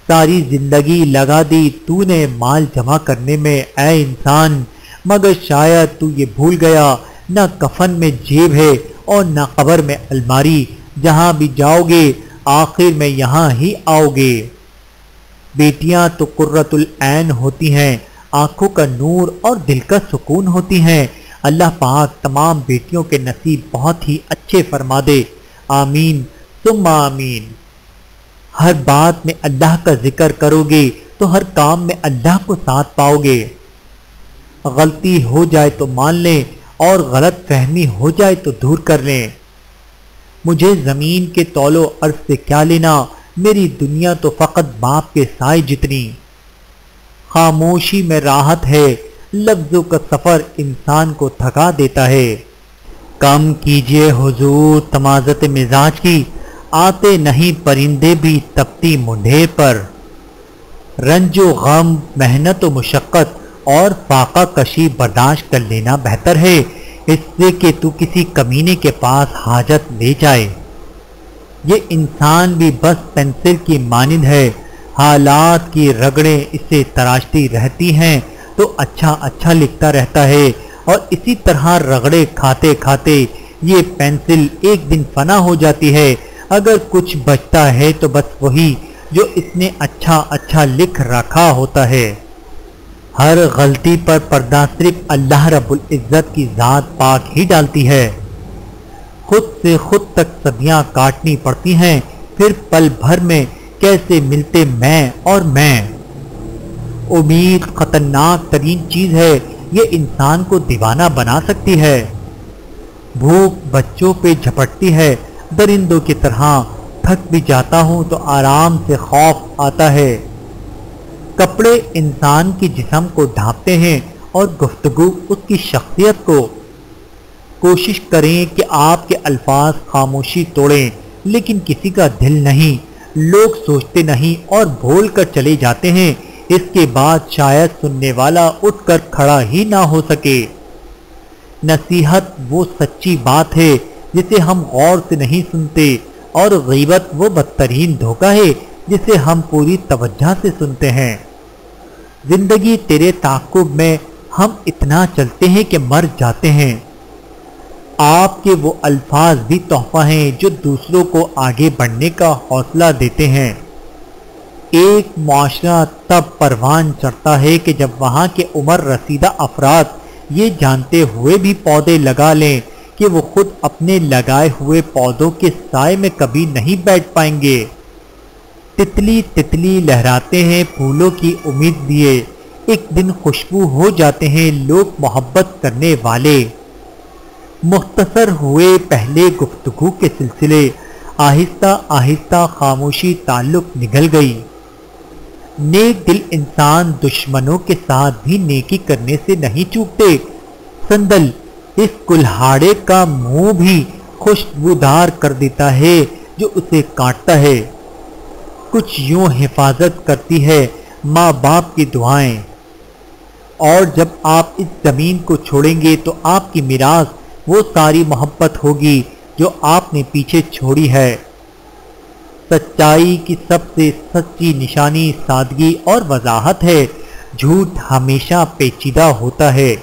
ساری زندگی لگا دی تو نے مال جمع کرنے میں اے انسان، مگر شاید تو یہ بھول گیا نہ کفن میں جیب ہے اور نہ قبر میں الماری، جہاں بھی جاؤ گے آخر میں یہاں ہی آؤ گے۔ بیٹیاں تو قرۃ العین ہوتی ہیں، آنکھوں کا نور اور دل کا سکون ہوتی ہیں۔ اللہ پاک تمام بیٹیوں کے نصیب بہت ہی اچھے فرما دے، آمین ثم آمین۔ ہر بات میں اللہ کا ذکر کرو گے تو ہر کام میں اللہ کو ساتھ پاؤ گے۔ غلطی ہو جائے تو مان لیں اور غلط فہمی ہو جائے تو دور کر لیں۔ مجھے زمین کے طول و عرض سے کیا لینا، میری دنیا تو فقط باپ کے سائے جتنی۔ خاموشی میں راحت ہے، لفظوں کا سفر انسان کو تھکا دیتا ہے۔ کم کیجئے حضور تمازت مزاج کی، آتے نہیں پرندے بھی تپتی منڈھیر پر۔ رنج و غم، محنت و مشقت اور فاقہ کشی برداشت کر لینا بہتر ہے، اس سے کہ تو کسی کمینے کے پاس حاجت لے جائے۔ یہ انسان بھی بس پینسل کی مانند ہے، حالات کی رگڑیں اسے تراشتی رہتی ہیں تو اچھا اچھا لکھتا رہتا ہے، اور اسی طرح رگڑے کھاتے کھاتے یہ پینسل ایک دن فنا ہو جاتی ہے۔ اگر کچھ بچتا ہے تو بس وہی جو اس نے اچھا اچھا لکھ رکھا ہوتا ہے۔ ہر غلطی پر پردہ صرف اللہ رب العزت کی ذات پاک ہی ڈالتی ہے۔ خود سے خود تک صدیاں کاٹنی پڑتی ہیں، پھر پل بھر میں کیسے ملتے میں اور میں۔ امید خطرناک ترین چیز ہے، یہ انسان کو دیوانہ بنا سکتی ہے۔ بھوک بچوں پہ جھپٹتی ہے، درندوں کی طرح تھک بھی جاتا ہوں تو آرام سے خوف آتا ہے۔ کپڑے انسان کی جسم کو ڈھانپتے ہیں اور گفتگو اس کی شخصیت کو۔ کوشش کریں کہ آپ کے الفاظ خاموشی توڑیں، لیکن کسی کا دل نہیں۔ لوگ سوچتے نہیں اور بھول کر چلے جاتے ہیں، اس کے بعد شاید سننے والا اٹھ کر کھڑا ہی نہ ہو سکے۔ نصیحت وہ سچی بات ہے جسے ہم غور سے نہیں سنتے، اور غیبت وہ بدترین دھوکہ ہے جسے ہم پوری توجہ سے سنتے ہیں۔ زندگی تیرے تعاقب میں ہم اتنا چلتے ہیں کہ مر جاتے ہیں۔ آپ کے وہ الفاظ بھی تحفہ ہیں جو دوسروں کو آگے بڑھنے کا حوصلہ دیتے ہیں۔ ایک معاشرہ تب پروان چڑھتا ہے کہ جب وہاں کے عمر رسیدہ افراد یہ جانتے ہوئے بھی پودے لگا لیں کہ وہ خود اپنے لگائے ہوئے پودوں کے سائے میں کبھی نہیں بیٹھ پائیں گے۔ تتلی تتلی لہراتے ہیں پھولوں کی امید لیے، ایک دن خوشبو ہو جاتے ہیں لوگ محبت کرنے والے۔ مختصر ہوئے پہلے گفتگو کے سلسلے، آہستہ آہستہ خاموشی تعلق نگل گئی۔ نیک دل انسان دشمنوں کے ساتھ بھی نیکی کرنے سے نہیں چوکتے۔ سندل اس کلہاڑے کا منہ بھی خوشبودار کر دیتا ہے جو اسے کاٹتا ہے۔ کچھ یوں حفاظت کرتی ہے ماں باپ کی دعائیں، اور جب آپ اس زمین کو چھوڑیں گے تو آپ کی میراث وہ ساری محبت ہوگی جو آپ نے پیچھے چھوڑی ہے۔ سچائی کی سب سے سچی نشانی سادگی اور وضاحت ہے، جھوٹ ہمیشہ پیچیدہ ہوتا ہے۔